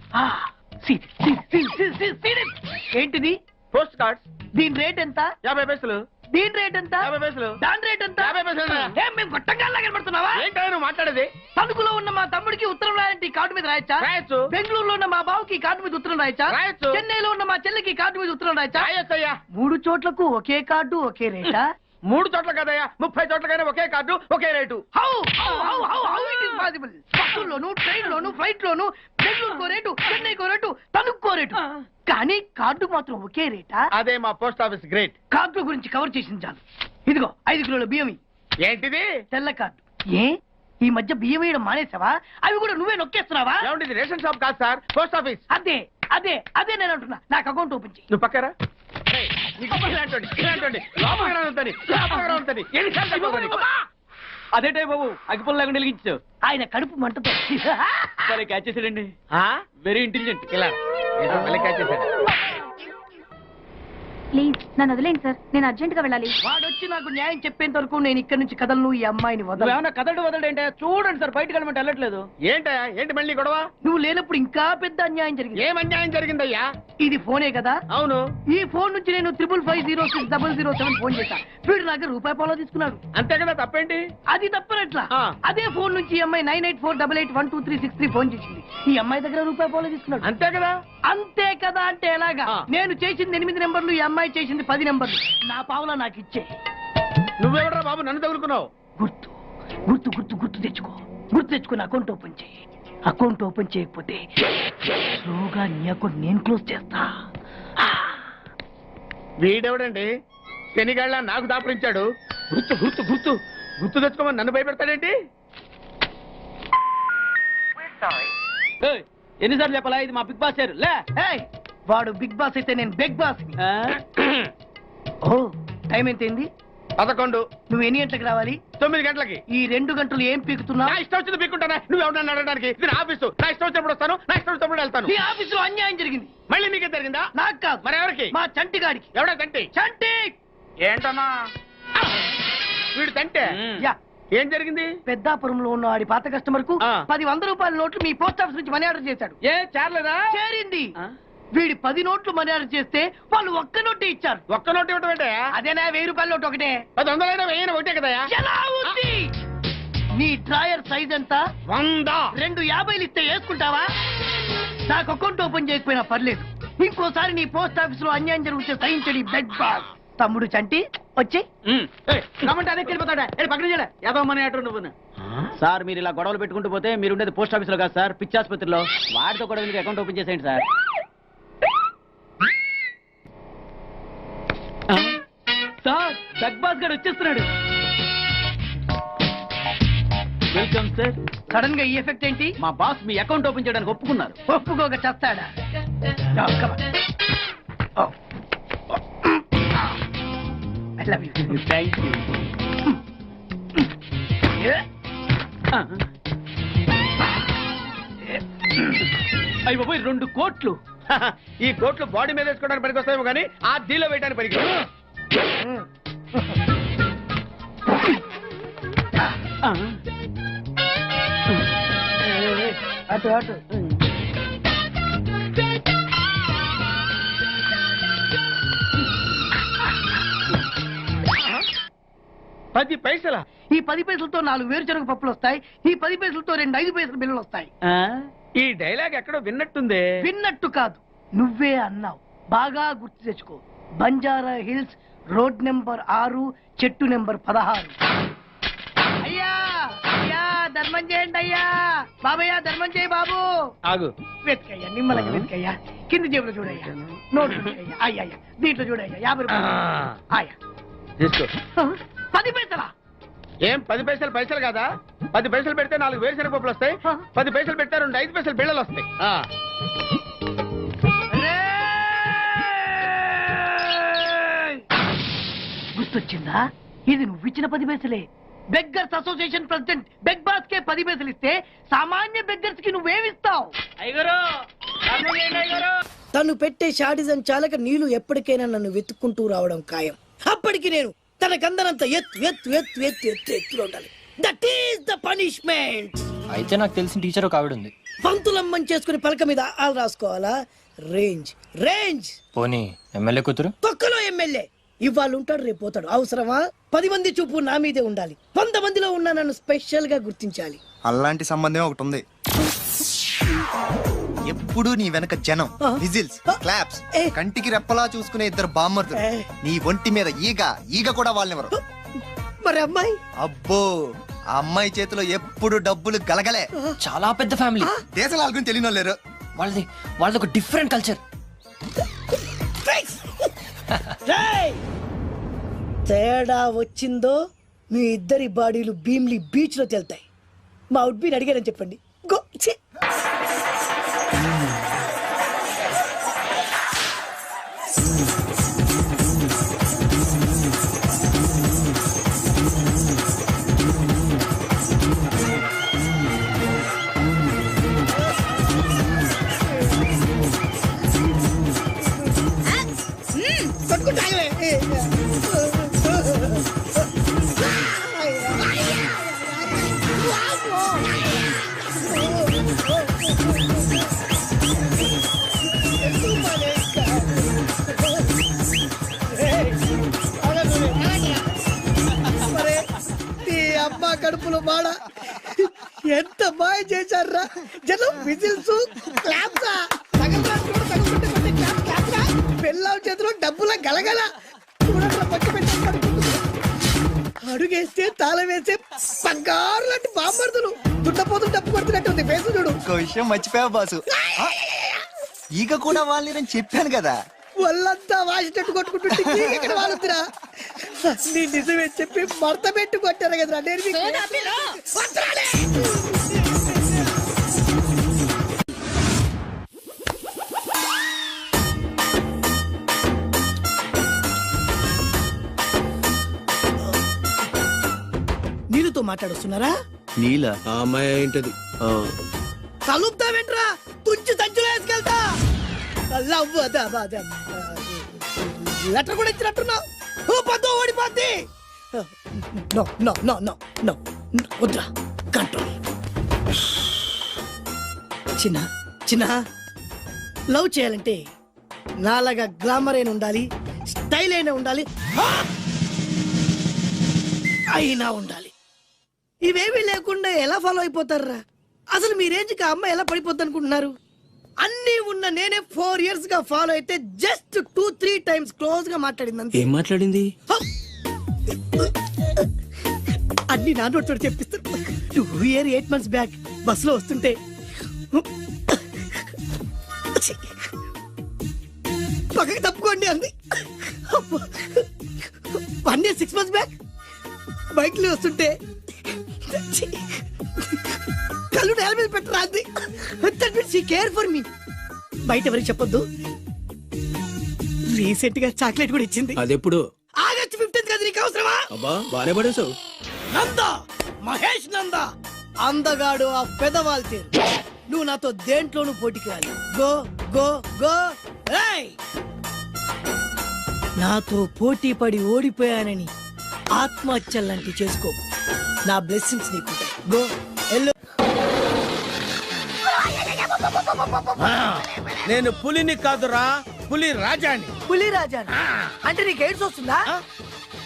[SPEAKER 3] ఏంటిది?
[SPEAKER 6] Post cards.
[SPEAKER 3] దీని రేట్ ఎంత?
[SPEAKER 6] 50 పైసలు.
[SPEAKER 3] దీని రేట్ ఎంత?
[SPEAKER 6] 50 పైసలు.
[SPEAKER 3] దాని రేట్ ఎంత?
[SPEAKER 6] 50 పైసలు.
[SPEAKER 3] ఏం మేము గొట్టంగాల్లా కనబడుతున్నావా?
[SPEAKER 6] ఏంటో నువ్వు మాట్లాడేది?
[SPEAKER 3] తణుకులో ఉన్న మా తమ్ముడికి ఉత్తరం రాయంటే కార్డు మీద రాయచ్చా?
[SPEAKER 6] రాయొచ్చు.
[SPEAKER 3] బెంగళూరులో ఉన్న మా బావుకి కార్డు మీద ఉత్తరం రాయచ్చా?
[SPEAKER 6] రాయొచ్చు.
[SPEAKER 3] చెన్నైలో ఉన్న మా చెల్లికి కార్డు మీద ఉత్తరం రాయచ్చా?
[SPEAKER 6] రాయొచ్చయ్యా.
[SPEAKER 3] 3 చోట్లకు ఒకే కార్డు ఒకే రేటా?
[SPEAKER 6] 3 చోట్ల కదయ్యా, 30 చోట్లకైనా ఒకే కార్డు ఒకే rate.
[SPEAKER 3] How it is possible? బస్సుల్లోను, ట్రైన్ లోను, ఫ్లైట్ లోను బెంగళూరుకో రేటు, చెన్నైకో రేటు, తణుక్కో రేటు, కానీ కార్డు మాత్రం ఒకే రేటా?
[SPEAKER 6] అదే మా పోస్ట్ ఆఫీస్ గ్రేట్.
[SPEAKER 3] కార్డు గురించి కవర్ చేసింది చాలు. ఇదిగో 5 కిలోల బియ్యం.
[SPEAKER 6] ఏంటిది?
[SPEAKER 3] తెల్ల కార్డు. ఏ ఈ మధ్య బియ్యం వేయడం మానేసావా? అవి కూడా నువ్వే నొక్కేస్తున్నావా?
[SPEAKER 6] ఏమంటే రేషన్ షాప్ కాదు సార్, పోస్ట్ ఆఫీస్.
[SPEAKER 3] అదే అదే అదే నేను అంటున్నా. నాకు అకౌంట్ ఓపెన్ చేయి.
[SPEAKER 6] నువ్వు పక్కరా. అదేటే బాబు, అగ్గిపుల్ల లేకుండా వెలిగించావు.
[SPEAKER 3] ఆయన కడుపు మంటతో
[SPEAKER 6] సరే, క్యాచ్ చేసాడండి. Very intelligent. ఇలా మళ్ళీ క్యాచ్ చేశాడు.
[SPEAKER 1] ప్లీజ్ నన్ను వదిలేండి సార్, నేను అర్జెంట్ గా వెళ్ళాలి.
[SPEAKER 3] వాడొచ్చి నాకు న్యాయం చెప్పేంత వరకు నేను ఇక్కడి నుంచి కదలను. ఈ అమ్మాయిని వదలు.
[SPEAKER 6] ఏమన్నా కదలడు వదలంటే చూడండి సార్, బయటకు వెళ్ళమంటే వెళ్ళట్లేదు. ఏంటా? ఏంటి మళ్ళీ గొడవ?
[SPEAKER 3] నువ్వు లేనప్పుడు ఇంకా పెద్ద అన్యాయం జరిగింది.
[SPEAKER 6] ఏం అన్యాయం జరిగిందయ్యా?
[SPEAKER 3] ఇది ఫోనే కదా?
[SPEAKER 6] అవును.
[SPEAKER 3] ఈ ఫోన్ నుంచి నేను 555060007 ఫోన్ చేశా. వీడు నాకు ₹1 తీసుకున్నాడు.
[SPEAKER 6] అంతే కదా, తప్పేంటి?
[SPEAKER 3] అది తప్పనట్లా.
[SPEAKER 6] ఆ.
[SPEAKER 3] అదే ఫోన్ నుంచి ఈ అమ్మాయి 9848812363 ఫోన్ చేసింది. ఈ అమ్మాయి దగ్గర ₹1 తీసుకున్నాడు.
[SPEAKER 6] అంతే కదా.
[SPEAKER 3] అంతే కదా అంటే ఎలాగా?
[SPEAKER 6] ఆ.
[SPEAKER 3] నేను చేసింది 8 నెంబర్లు, ఈ అమ్మాయి చేసింది 10 నెంబర్లు. నా పావులా నాకు ఇచ్చే.
[SPEAKER 6] నువ్వెవడరా బాబు నన్ను తగులుకున్నావు?
[SPEAKER 3] గుర్తు గుర్తు గుర్తు గుర్తు తెచ్చుకో. గుర్తు తెచ్చుకుని అకౌంట్ ఓపెన్ చేయి. అకౌంట్ ఓపెన్ చేయకపోతే స్లోగా నీ అకౌంట్ నేను క్లోజ్ చేస్తా.
[SPEAKER 6] వీడెవడండి శనిగాళ్ళ నాకు దాపరించాడు? గుర్తు గుర్తు గుర్తు గుర్తు తెచ్చుకోమని నన్ను భయపెడతాడేంటి? ఏయ్, ఎన్నిసార్లు చెప్పాలా ఇది మా బిగ్ బాస్ సార్ లే.
[SPEAKER 3] ఏయ్, వాడు బిగ్ బాస్ అయితే నేను బిగ్ బాస్. ఓ, టైం ఎంతైంది?
[SPEAKER 6] 11.
[SPEAKER 3] నువ్వు ఎన్ని గంటలకు రావాలి?
[SPEAKER 6] 9 గంటలకి.
[SPEAKER 3] ఈ 2 గంటలు ఏం పీకుతున్నావు?
[SPEAKER 6] నా ఇష్టం వచ్చింది పీక్కుంటానా? నువ్వు ఎవరన్నా అడగడానికి? ఇది నా ఆఫీసు. నా ఇష్టం వచ్చినప్పుడు వస్తాను, నా ఇష్టం వచ్చినప్పుడు వెళ్తాను.
[SPEAKER 3] ఈ ఆఫీసులో అన్యాయం జరిగింది.
[SPEAKER 6] మళ్ళీ నీకే జరిగిందా?
[SPEAKER 3] నాకు కాదు,
[SPEAKER 6] మరి ఎవరికి?
[SPEAKER 3] మా చంటి గాడికి.
[SPEAKER 6] ఎవడా తంటి?
[SPEAKER 3] చంటి
[SPEAKER 6] ఏంటన్నా వీడు తంటే?
[SPEAKER 3] యా,
[SPEAKER 6] ఏం జరిగింది?
[SPEAKER 3] పెద్దాపురంలో ఉన్న వాడి పాత కస్టమర్ కు
[SPEAKER 6] ఆ.
[SPEAKER 3] 10 రూపాయల నోట్లు మీ పోస్ట్ ఆఫీస్ నుంచి మనీ ఆర్డర్ చేశాడు.
[SPEAKER 6] ఏ చేరలేదా?
[SPEAKER 3] చేరింది. వీడి 10 నోట్లు మనీ ఆర్డర్ చేస్తే వాళ్ళు ఒక్క నోటు ఇచ్చారు.
[SPEAKER 6] ఒక్క నోటు ఇవ్వటం ఏంటే?
[SPEAKER 3] అదేనా 1000 రూపాయల నోటు ఒకటే.
[SPEAKER 6] 100 వెయ్యి ఒకటే కదా?
[SPEAKER 3] ఎలా ఉంది? నీ డ్రాయర్ సైజ్ ఎంత?
[SPEAKER 6] 100.
[SPEAKER 3] 2 50లు ఇస్తే వేసుకుంటావా? నాకు అకౌంట్ ఓపెన్ చేయకపోయినా పర్లేదు. ఇంకోసారి నీ పోస్ట్ ఆఫీస్ లో అన్యాయం జరిగితే సహించడి బెడ్ బాస్. తమ్ముడు చంటి వచ్చి
[SPEAKER 6] రమ్మంటే అదే వెళ్ళిపోతాడా? పక్కన చేయలే ఏదో మనీ ఆటో నువ్వు.
[SPEAKER 7] సార్ మీరు ఇలా గొడవలు పెట్టుకుంటూ పోతే మీరు ఉండేది పోస్ట్ ఆఫీస్ లో కాదు సార్, పిచ్చి ఆసుపత్రిలో. వాడితో కూడా మీకు అకౌంట్ ఓపెన్ చేసేయండి సార్.
[SPEAKER 6] సార్ బిగ్ బాస్ గారు వచ్చేస్తున్నాడు.
[SPEAKER 7] Welcome sir.
[SPEAKER 3] సడన్ గా ఈ ఎఫెక్ట్ ఏంటి?
[SPEAKER 7] మా బాస్ మీ అకౌంట్ ఓపెన్ చేయడానికి ఒప్పుకున్నారు.
[SPEAKER 3] ఒప్పుకోక చస్తాడా? I love you.
[SPEAKER 7] Thank you.
[SPEAKER 6] అయ్యి బాబోయ్ 2 కోట్లు. ఈ కోట్లు బాడీ మీద వేసుకోవడానికి పనికొస్తాయేమో కానీ ఆ దీలో వేయడానికి పనికి.
[SPEAKER 3] అటు అటు.
[SPEAKER 6] పది పైసలా?
[SPEAKER 3] ఈ 10 పైసలతో 4 వేరుశనగ పప్పులు వస్తాయి. ఈ 10 పైసలతో 2 5 పైసల బిల్లులు వస్తాయి.
[SPEAKER 6] ఈ డైలాగ్ ఎక్కడో విన్నట్టుంది.
[SPEAKER 3] విన్నట్టు కాదు, నువ్వే అన్నావు. బాగా గుర్తు తెచ్చుకో. బంజారా హిల్స్, రోడ్ నెంబర్ 6, చెట్టు నెంబర్ 16. అయ్యా అయ్యా ధర్మం చేయండి అయ్యా. బాబయ్య ధర్మం చేయి బాబు.
[SPEAKER 6] ఆగు.
[SPEAKER 3] వెతికయ్యా, నిమ్మలకి వెతికయ్యా. కింది జేబులో చూడయ్యా. నోట్లు వెతికయ్యా. అయ్యా అయ్యా దీంట్లో చూడయ్యా. 50 రూపాయలు. అయ్యా
[SPEAKER 6] తీసుకో.
[SPEAKER 3] 10 పైసలా?
[SPEAKER 6] ఏం 10 పైసలు పైసలు కాదా? 10 పైసలు పెడితే 4 వేరుశనగ పప్పులు వస్తాయి. 10 పైసలు పెడితే 2 5 పైసలు బిళ్ళలు వస్తాయి.
[SPEAKER 3] గుర్తొచ్చిందా? ఇది నువ్వు ఇచ్చిన 10 పైసలే. Beggars association president big boss కే 10 పైసలు ఇస్తే సామాన్య బెగ్గర్స్ కి నువ్వేమిస్తావు?
[SPEAKER 8] తను పెట్టే షాడిజం చాలక నీళ్లు ఎప్పటికైనా నన్ను వెతుక్కుంటూ రావడం ఖాయం. అప్పటికి నేను తనకందనంత ఎత్తులో ఉండాలి. That is the punishment.
[SPEAKER 5] అయితే నాకు తెలిసిన టీచర్ ఒక ఆవిడ ఉంది.
[SPEAKER 8] పంతులమ్మని చేసుకుని పలక మీద ఆలు రాసుకోవాలా? Range range.
[SPEAKER 5] పోనీ ఎమ్మెల్యే కూతురు?
[SPEAKER 8] తొక్కలో ఎమ్మెల్యే. ఇవాళ ఉంటాడు, రేపు పోతాడు. అవసరమా? 10 మంది చూపు నా మీదే ఉండాలి. 100 మందిలో ఉన్న నన్ను స్పెషల్ గా గుర్తించాలి.
[SPEAKER 9] అలాంటి సంబంధం ఒకటి ఉంది. ఎప్పుడు నీ వెనక జనం, విజిల్స్, క్లాప్స్, కంటికి రెప్పలా చూసుకునే 2 బామ్మర్దులు. నీ ఒంటి మీద ఈగ కూడా వాళ్ళెవరు.
[SPEAKER 8] మరి అమ్మాయి?
[SPEAKER 9] అబ్బో, ఆ అమ్మాయి చేతిలో ఎప్పుడు డబ్బులు గలగలే.
[SPEAKER 5] చాలా పెద్ద ఫ్యామిలీ.
[SPEAKER 9] దేశాల గురించి తెలియని లేరు.
[SPEAKER 5] వాళ్ళది ఒక డిఫరెంట్ కల్చర్.
[SPEAKER 8] తేడా వచ్చిందో మీ ఇద్దరి బాడీలు భీమ్లీ బీచ్ లో తేలుతాయి. మా ఉడ్బీని అడిగారని చెప్పండి. గో. అమ్మా కడుపులో బాడ ఎంత బాగా చేశారా జనం. విజిల్స్, క్లాప్సా, పిల్లల చేతిలో డబ్బుల గలగల. అడుగేస్తే తాళం వేస్తే బంగారు లాంటి బామ్మర్దులు దున్నపోతులు డప్పు కొడుతున్నట్టు ఉంది ఫేసు చూడు.
[SPEAKER 9] ఇంకో విషయం మర్చిపోయావు బాసు ఈగ కూడా వాళ్ళని చెప్పాను కదా.
[SPEAKER 8] వాళ్ళంతా వాసినట్టు కొట్టుకుంటుంటే ఇక్కడ వాళ్ళురా నీ నిజమే చెప్పి మడత పెట్టి కొట్టారు కదరా నేను మీకు- వదరాలే. నీళ్ళతో మాట్లాడుస్తున్నారా?
[SPEAKER 3] నీలా ఆ అమ్మాయి ఏంటది?
[SPEAKER 8] కలుపుతావేంట్రా తుంచి సంచులో వేసుకెళ్తా. లెటర్ కూడా ఇచ్చినట్టున్నావు. పద్దు ఓడిపోద్ది. No no no no no వద్దురా కంట్రోల్. చిన్న చిన్న లవ్ చేయాలంటే నాలాగా గ్లామర్ అయినా ఉండాలి, స్టైల్ అయినా ఉండాలి, అయినా ఉండాలి. ఇవేమీ లేకుండా ఎలా ఫాలో అయిపోతారా? అసలు మీ రేంజ్కి ఆ అమ్మాయి ఎలా పడిపోద్ది అనుకుంటున్నారు? అన్నీ ఉన్న నేనే 4 years గా ఫాలో అయితే జస్ట్ 2-3 times క్లోజ్ గా మాట్లాడింది అంతే.
[SPEAKER 3] ఏం మాట్లాడింది?
[SPEAKER 8] అన్ని నా నోటితో చెప్పిస్తాను. 2 years 8 months బ్యాక్ బస్సులో వస్తుంటే పక్కకి తప్పుకోండి అంది. 1 year 6 months బ్యాక్ బైక్ లో వస్తుంటే కళ్ళు నేల మీద పెట్టరా అంది. Care for me. బయట ఎవరికి చెప్పొద్దు. రీసెంట్ గా చాక్లెట్ కూడా ఇచ్చింది.
[SPEAKER 3] అదెప్పుడు?
[SPEAKER 8] ఆగస్ట్ 15th కదా. నీకు అవసరమా?
[SPEAKER 3] అబ్బా బానే పడేసావు.
[SPEAKER 8] నందా, మహేష్ నందా, అందగాడు ఆ పెదవాల్ తేరు. నువ్వు నాతో దేంట్లోనూ పోటీకి రాలి. Go go go. ఏయ్! నాతో పోటీ పడి ఓడిపోయానని ఆత్మహత్యలాంటి చేసుకో. నా బ్లెస్సింగ్స్ నీకుంటాయి. Go yellow.
[SPEAKER 6] నేను పులిని కాదురా, పులి రాజాని.
[SPEAKER 8] పులి రాజా అంటే నీకు ఎయిడ్స్ వస్తుందా?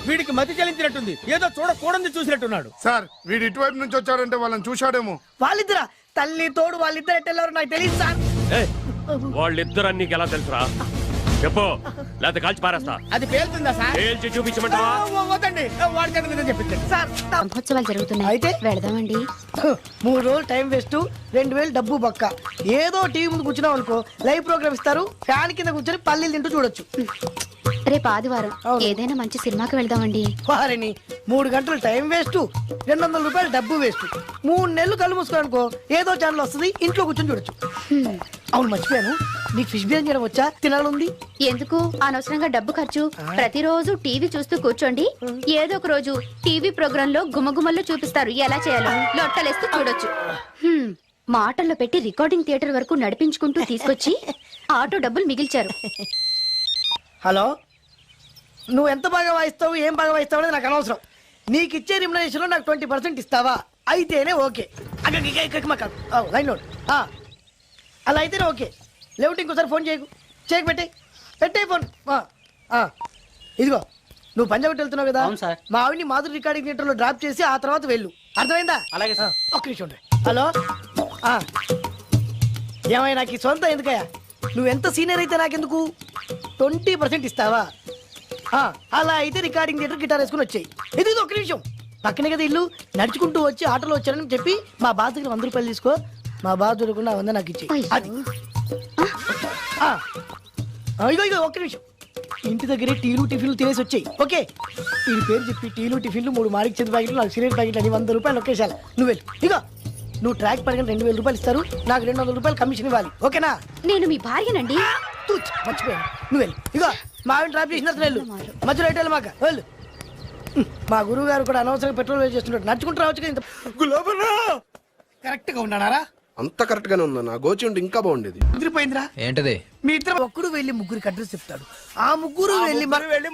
[SPEAKER 6] వీడికి మతి చెల్లించినట్టుంది, ఏదో చూడకూడదు చూసినట్టున్నాడు.
[SPEAKER 2] సార్ వీడు ఇటువైపు నుంచి వచ్చాడంటే వాళ్ళని చూశాడేమో.
[SPEAKER 8] వాళ్ళిద్దరా? తల్లి తోడు వాళ్ళిద్దరు ఎట్టెళ్ళారు నాకు తెలియదు సార్.
[SPEAKER 10] వాళ్ళిద్దరు నీకు ఎలా తెలుసురా? చెప్పు, లేకపోతే కాల్చి పారేస్తా.
[SPEAKER 6] అది పేలుతుందా సార్?
[SPEAKER 10] పేల్చి చూపించమంటావా?
[SPEAKER 6] వద్దండి, వాడికి నిజం చెప్పించండి
[SPEAKER 8] సార్
[SPEAKER 1] బ్రహ్మోత్సవాలు జరుగుతున్నాయి,
[SPEAKER 8] అయితే
[SPEAKER 1] వెళదామండి.
[SPEAKER 8] 3 రోజులు టైం వేస్ట్, 2000 డబ్బు బక్క. ఏదో టీవీ ముందు కూర్చున్నాం అనుకో, లైవ్ ప్రోగ్రామ్ ఇస్తారు, ఫ్యాన్ కింద కూర్చొని పల్లీలు తింటూ చూడొచ్చు.
[SPEAKER 1] రేపు ఆదివారం ఏదైనా మంచి సినిమాకి వెళ్దామండి.
[SPEAKER 8] వారిని 3 గంటలు టైం వేస్ట్, 200 రూపాయలు డబ్బు వేస్ట్. 3 నెలలు కళ్ళు మూసుకో అనుకో, ఏదో ఛానల్ వస్తుంది, ఇంట్లో కూర్చొని చూడొచ్చు. అవును మర్చిపోయాను, నీకు ఫిష్ బిర్యానీ చేయడం వచ్చా? తినాలంది.
[SPEAKER 1] ఎందుకు అనవసరంగా డబ్బు ఖర్చు? ప్రతిరోజు టీవీ చూస్తూ కూర్చోండి, ఏదో ఒక రోజు టీవీ ప్రోగ్రామ్ లో గుమగుమల్లో చూపిస్తారు ఎలా చేయాలో. లొట్టలేస్తూ చూడొచ్చు. మాటల్లో పెట్టి రికార్డింగ్ థియేటర్ వరకు నడిపించుకుంటూ తీసుకొచ్చి ఆటో డబ్బులు మిగిల్చారు.
[SPEAKER 8] హలో, నువ్వు ఎంత బాగా వాయిస్తావు, ఏం బాగా వాయిస్తావు అనేది నాకు అనవసరం. నీకు ఇచ్చే రిమ్యునరేషన్ లో నాకు 20% ఇస్తావా? అయితేనే ఓకే. Line note. అలా అయితేనే ఓకే. లేవుటి ఇంకోసారి ఫోన్ చేయకు. పెట్టే ఫోన్. ఇదిగో నువ్వు పంజాబ్ వెళ్తున్నావు కదా,
[SPEAKER 5] అవును సార్.
[SPEAKER 8] మా ఆవిడ్ని మాధురి రికార్డింగ్ థియేటర్ లో డ్రాప్ చేసి ఆ తర్వాత వెళ్ళు. అర్థమైందా?
[SPEAKER 5] అలాగే సార్.
[SPEAKER 8] ఒక్క నిమిషం ఉండు. హలో, ఏమైనా నాకు ఈ సొంత ఎందుకయ్యా? నువ్వెంత సీనియర్ అయితే నాకెందుకు? 20% ఇస్తావా? అలా అయితే రికార్డింగ్ థియేటర్ గిటార్ వేసుకుని వచ్చాయి. ఇది ఒక్క నిమిషం, పక్కనే కదా ఇల్లు. నడుచుకుంటూ వచ్చి ఆటోలో వచ్చానని చెప్పి మా బాస్ దగ్గర 100 రూపాయలు తీసుకో. మా బాస్ దొరకకుండా 100 నాకు ఇచ్చి. ఇగో ఒక్క నిమిషం, ఇంటి దగ్గరే టీలు టిఫిన్లు తినేసి వచ్చాయి. ఓకే, ఈ పేరు చెప్పి టీలు టిఫిన్లు 3 మారికి చెంది ప్యాకెట్లు, 4 సిగరెట్ ప్యాకెట్లు అని 100 రూపాయలు ఒకేసారి. నువ్వు వెళ్ళు. ఇగో నువ్వు ట్రాక్ పడగానే 2000 రూపాయలు ఇస్తారు, నాకు 200 రూపాయలు కమిషన్ ఇవ్వాలి. ఓకేనా?
[SPEAKER 1] నేను మీ భార్యనండి.
[SPEAKER 8] మర్చిపోయాను. నువ్వు వెళ్ళు. ఇగో మా ఆవిడ డ్రాప్ చేసిన వెళ్ళు, మధ్యలో రైట్ వెళ్ళి మాక వెళ్ళు. మా గురువు గారు కూడా అనవసరంగా పెట్రోల్ వేస్ట్ చేస్తున్నాడు. నడుచుకుంటూ రావచ్చు కదా. కరెక్ట్ గా ఉన్నారా?
[SPEAKER 11] అంత కరెక్ట్ గానే ఉందా? నా గోచి ఉంటే ఇంకా బాగుండేది.
[SPEAKER 8] కుదిరిపోయిందిరా.
[SPEAKER 5] ఏంటది?
[SPEAKER 8] మీ ఇద్దరు ఒక్కడు వెళ్ళి ముగ్గురికి అడ్రస్ చెప్తాడు. ఆ ముగ్గురు వెళ్ళి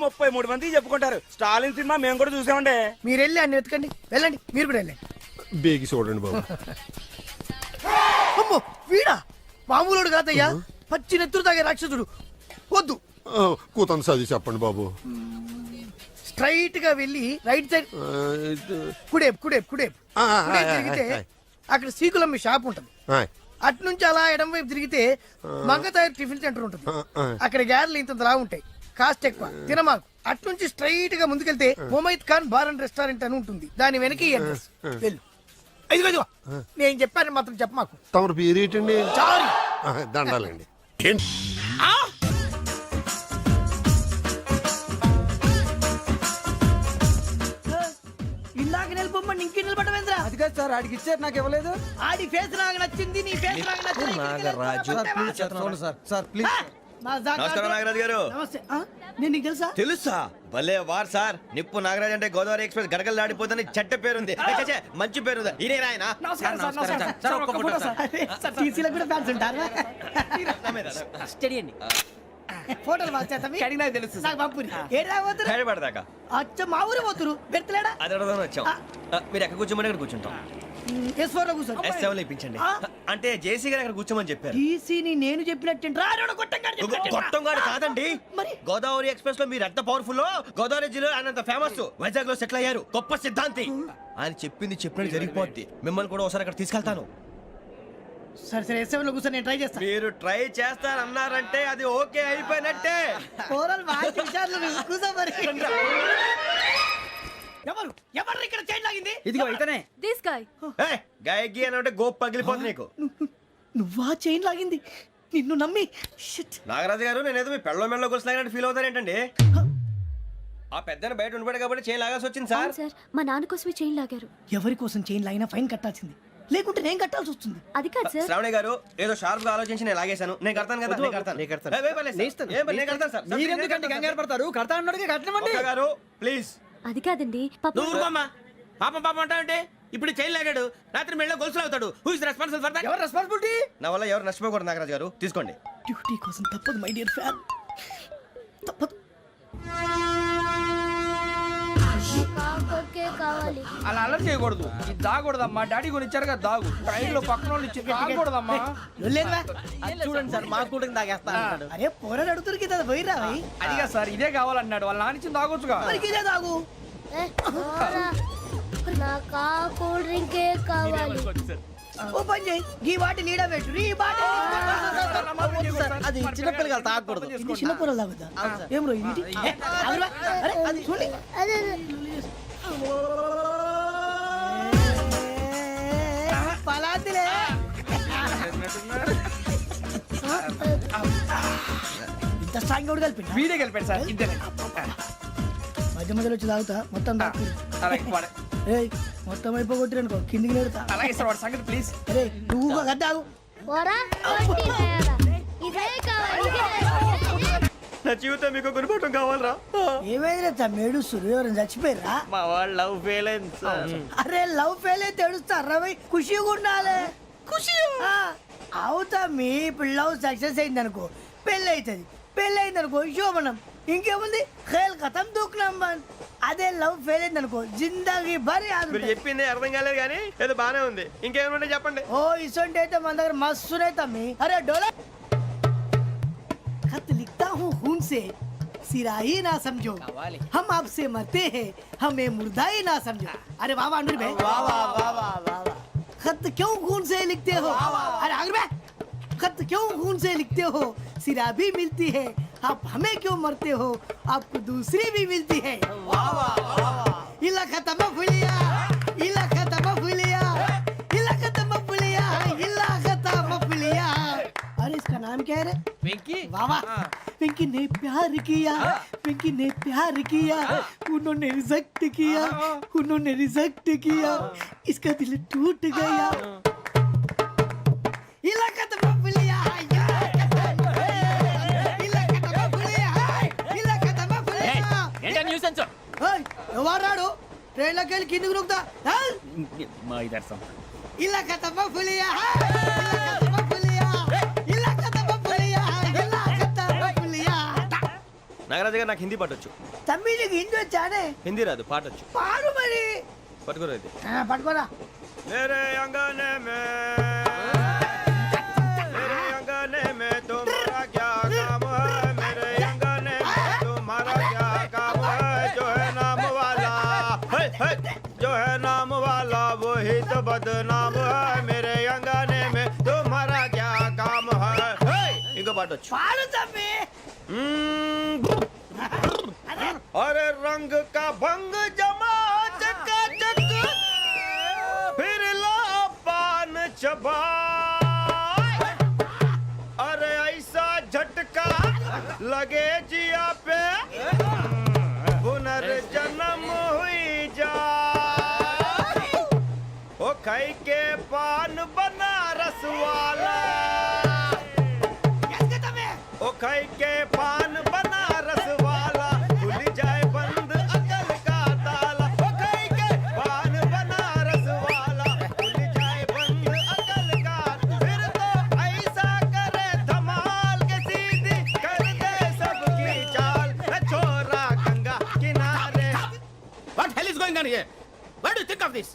[SPEAKER 6] 33 మందికి చెప్పుకుంటారు. స్టాలిన్ సినిమా మేము కూడా చూసామండి.
[SPEAKER 8] మీరు వెళ్ళి అన్ని వెతకండి. వెళ్ళండి, మీరు కూడా వెళ్ళండి.
[SPEAKER 11] బేగి చూడండి బాబు.
[SPEAKER 8] అమ్మో వీడా? మామూలుడు కాదయ్యా, పచ్చి నెత్తురు తాగే రాక్షసుడు. వద్దు,
[SPEAKER 11] కూతంత చదివి చెప్పండి బాబు.
[SPEAKER 8] స్ట్రైట్ గా వెళ్ళి రైట్ సైడ్ కుడేపు కుడేపు కుడేపు తిరిగితే అక్కడ సీకులమ్మి షాప్ ఉంటుంది. అటు నుంచి అలా ఎడం వైపు తిరిగితే మంగతాయి టిఫిన్ సెంటర్ ఉంటుంది. అక్కడ గ్యారెలు ఇంత లా ఉంటాయి.
[SPEAKER 3] కాస్ట్ ఎక్కువ తినమాకు అట్నుంచి స్ట్రైట్ గా ముందుకెళ్తే Mumaith Khan bar and restaurant అని ఉంటుంది దాని వెనక ఈ అడ్రస్ వెళ్ళు ఇదిగో ఇదిగో నేను చెప్పాను మాత్రం చెప్పమాకు
[SPEAKER 11] తమరు పేరేటండి
[SPEAKER 3] సారీ
[SPEAKER 11] దండాలండి ఏంటి
[SPEAKER 8] ఇల్లాక నిలబొమ్మని ఇంకే నిలబడమేంద్రా
[SPEAKER 3] అది కాదు సార్ ఆడికి ఇచ్చారు నాకు ఇవ్వలేదు
[SPEAKER 8] ఆడి ఫేస్ నాకు నచ్చింది నీ ఫేస్ నాకు నచ్చింది
[SPEAKER 3] సార్ ప్లీజ్
[SPEAKER 12] నమస్కారం నాగరాజు గారు.
[SPEAKER 8] నమస్తే నేను నీకు తెలుసా
[SPEAKER 12] తెలుసా భలే వార్ సార్. నిప్పు నాగరాజ్ అంటే గోదావరి ఎక్స్ప్రెస్ గడగలు దాడిపోతుందని చెట్ట పేరుంది. ఛే, మంచి పేరుంది. ఇదే ఆయన
[SPEAKER 8] నమస్కారం సార్ నమస్కారం సార్ ఒక్క ఫోటో సార్ సార్ టీసీలో కూడా ఫ్యాన్స్ ఉంటారా
[SPEAKER 5] స్టడీ అండి.
[SPEAKER 8] ఫోటోలు మార్చేస్తాం
[SPEAKER 3] అడిగినా తెలుసు
[SPEAKER 8] నాకు పంపుని ఏడా పోతురు
[SPEAKER 12] హైదరాబాద్
[SPEAKER 8] అచ్చ మా ఊరు పోతురు పెడతలేడా
[SPEAKER 12] అది అడగదామని వచ్చాం. మీరు ఎక్కడ కూర్చోమని అక్కడ కూర్చుంటాం.
[SPEAKER 8] S4 లో కూర్చో
[SPEAKER 12] S7 ఇప్పించండి. అంటే జేసీ గారు అక్కడ కూర్చోమని చెప్పారు.
[SPEAKER 8] టీసీని నేను చెప్పినట్టు రాడు
[SPEAKER 12] గొట్టం గారు కాదండి.
[SPEAKER 8] మరి?
[SPEAKER 12] గోదావరి ఎక్స్ప్రెస్ లో మీరు ఎంత పవర్ఫుల్. గోదావరి జిల్లా ఆయన ఫేమస్. వైజాగ్ లో సెటిల్ అయ్యారు. గొప్ప సిద్ధాంతి. ఆయన చెప్పింది చెప్పినట్టు జరిగిపోద్ది. మిమ్మల్ని కూడా ఒకసారి అక్కడ తీసుకెళ్తాను.
[SPEAKER 8] సరే సరే S7 లో కూర్చో నేను ట్రై చేస్తాను
[SPEAKER 12] మీరు ట్రై చేస్తారన్నారంటే అది ఓకే అయిపోయినట్టే.
[SPEAKER 8] ఓరల్ బాగా చూశారు కూర్చో మరి ఎవరు ఎవరు ఇక్కడ చైన్ లాగింది
[SPEAKER 3] ఇదిగో ఇతనే
[SPEAKER 1] దిస్ గాయ్
[SPEAKER 12] గాయకి అని అంటే గోప్ పగిలిపోతుంది నీకు.
[SPEAKER 8] నువ్వా చైన్ లాగింది నిన్ను నమ్మి షిట్
[SPEAKER 12] నాగరాజు గారు నేనేదో మీ పెళ్ళ మెళ్ళ గురిసిలాగినట్టు ఫీల్ అవుతారేంటండి. ఆ పెద్దని బయట ఉండిపోయాడు కాబట్టి చేయి లాగాల్సి వచ్చింది సార్.
[SPEAKER 1] సార్ మా నాన్న కోసమే చైన్ లాగారు.
[SPEAKER 8] ఎవరి కోసం చైన్ లాగినా ఫైన్ కట్టాల్సింది లేకుంటే నేను కట్టాల్సి వస్తుంది
[SPEAKER 1] అది కాదు సార్.
[SPEAKER 12] శ్రావణి గారు ఏదో షార్ప్ గా ఆలోచించి నేను లాగేశాను. నేను కడతాను కదా. నేను కడతాను. నేను కడతాను సార్.
[SPEAKER 3] మీరెందుకంటే కంగారు పడతారు కడతా అన్నాడు కట్టమండి
[SPEAKER 12] ఒక్క గారు ప్లీజ్.
[SPEAKER 1] అది కాదండి పాపం.
[SPEAKER 6] పాపం పాపం అంటావంటే ఇప్పుడు చైన్ లాగాడు రాత్రి మెళ్ళ గొలుసులు అవుతాడు. Who is responsible for that?
[SPEAKER 3] ఎవరు రెస్పాన్సిబిలిటీ
[SPEAKER 12] నా వల్ల ఎవరు నష్టపోకూడదు నాగరాజు గారు. తీసుకోండి.
[SPEAKER 8] డ్యూటీ కోసం తప్పదు మై డియర్ ఫ్యాన్ తప్పదు
[SPEAKER 3] అలా అలర్ట్ చేయకూడదు. ఇది దాగకూడదమ్మా. డాడీ కొని ఇచ్చారు కదా దాగు. ట్రైన్ లో పక్కన వాళ్ళు ఇచ్చి దాగకూడదమ్మా.
[SPEAKER 8] లేదురా
[SPEAKER 5] చూడండి సార్ మా కూడా తాగేస్తా.
[SPEAKER 8] అరే పోరాడు అడుగుతారు కదా పోయిరా భయ్
[SPEAKER 3] అదిగా సార్ ఇదే కావాలన్నాడు. వాళ్ళ నానిచ్చింది తాగొచ్చుగా.
[SPEAKER 8] మరి ఇదే తాగు
[SPEAKER 1] నాకు కూల్ డ్రింకే కావాలి.
[SPEAKER 8] ఓ పని చేయి ఈ బాటి లీడ పెట్టు ఈ బాటి
[SPEAKER 5] అది చిన్నపిల్లలు తాగకూడదు.
[SPEAKER 8] ఇది చిన్న పొరలు తాగుతా ఏం రో ఇది ఆగురా. అరే అది చూడండి పలాతిలే ఇంత స్ట్రాంగ్ కూడా కలిపి
[SPEAKER 3] వీడే గెలిపాడు సార్. ఇద్దరే
[SPEAKER 8] మధ్య మధ్యలో వచ్చి తాగుతా మొత్తం తాగు
[SPEAKER 3] అలాగే వాడు.
[SPEAKER 8] ఏయ్ మొత్తం అయిపోగొట్టిరనుకో కిందికి నేడుతా
[SPEAKER 3] అలాగే సార్ వాడు సంగతి ప్లీజ్.
[SPEAKER 8] అరే నువ్వు గద్దాగు
[SPEAKER 12] నా జీవితం మీకు గురిపటం కావాలరా.
[SPEAKER 8] ఏమైనా తమ్మేడు సూర్యవరం చచ్చిపోయిరా
[SPEAKER 12] మా వాళ్ళు లవ్ ఫెయిల్ అయింది సార్.
[SPEAKER 8] అరే లవ్ ఫెయిల్ అయితే ఏడుస్తారా భయ్ ఖుషిగా ఉండాలి ఖుషి అవుతా మీ ఇప్పుడు లవ్ సక్సెస్ అయింది అనుకో పెళ్ళి అవుతుంది పెళ్ళి అయింది అనుకో శోభనం ఇంకేముంది ఖేల్ కథం దూకునాం బన్ అదే లవ్ ఫెయిల్ అయింది అనుకో జిందాగీ భరి
[SPEAKER 12] మీరు చెప్పింది అర్థం కాలేదు కానీ ఏదో బానే ఉంది. ఇంకేమైనా చెప్పండి.
[SPEAKER 8] ఓ ఇసొంటి అయితే మన దగ్గర మస్తునే తమ్మి అరే డోలా खत लिखता हूँ खून से सिरा ही ना समझो हम आपसे मरते हैं हमें मुर्दा ही ना समझो अरे वाह वाह अनुर भाई वाह वाह वाह वाह वाह खत क्यों खून से लिखते हो अरे अनुर भाई खत क्यों खून से लिखते हो सिरा भी मिलती है आप हमें क्यों मरते हो आपको दूसरी भी मिलती है वाह वाह वाह इला खत्म फुलिया इला खत्म फुलिया इला खत्म फुलिया इला खत्म फुलिया अरे इसका नाम क्या है रे
[SPEAKER 3] వెంకీ
[SPEAKER 8] वाह पिंकी ने प्यार किया पिंकी ने प्यार किया उन्होंने रिजेक्ट किया उन्होंने रिजेक्ट किया इसका दिल टूट गया इलाका तो बबलिया इलाका तो बबलिया इलाका तो बबलिया
[SPEAKER 5] ఏంటా న్యూసెన్స్?
[SPEAKER 8] ओए ఎవరాడు ట్రైన్ లోకి వెళ్ళి కిందికి నొక్కుతా
[SPEAKER 5] మా ఇదర్సం
[SPEAKER 8] ఇలాకా तो बबलिया इलाका तो बबलिया इलाका तो बबलिया इलाका तो बबलिया
[SPEAKER 12] నాగరాజు గారు నాకు హిందీ పాటొచ్చు.
[SPEAKER 8] తమ్మి నీకు హిందీ వచ్చానే
[SPEAKER 12] హిందీ రాదు పాటొచ్చు.
[SPEAKER 8] పాడు మరి
[SPEAKER 12] పట్టుకోరు అయితే.
[SPEAKER 8] పట్టుకోరా
[SPEAKER 12] मेरे अंगने में तुम्हारा क्या काम है. मेरे अंगने में तुम्हारा क्या काम है. जो है नाम वाला जो है नाम वाला वही तो बदनाम है. मेरे अंगने में तुम्हारा क्या काम है. ఇంకో పాట వచ్చు.
[SPEAKER 8] పాడు తమ్మి
[SPEAKER 12] अरे रंग का भंग जमा चकाचक फिर ला पान चबा अरे ऐसा झटका लगे जिया पे पुनर्जन्म हुई जा ओ खाई के पान बनारस वाला ओ खाई के पान बनारस वाला खुल जाए बंद अकल का ताला ओ खाई के पान बनारस वाला खुल जाए बंद अकल का फिर तो ऐसा करे धमाल के सीधी कर दे सबकी चाल छोरा गंगा किनारे
[SPEAKER 6] What hell is going on here? What do you think of this?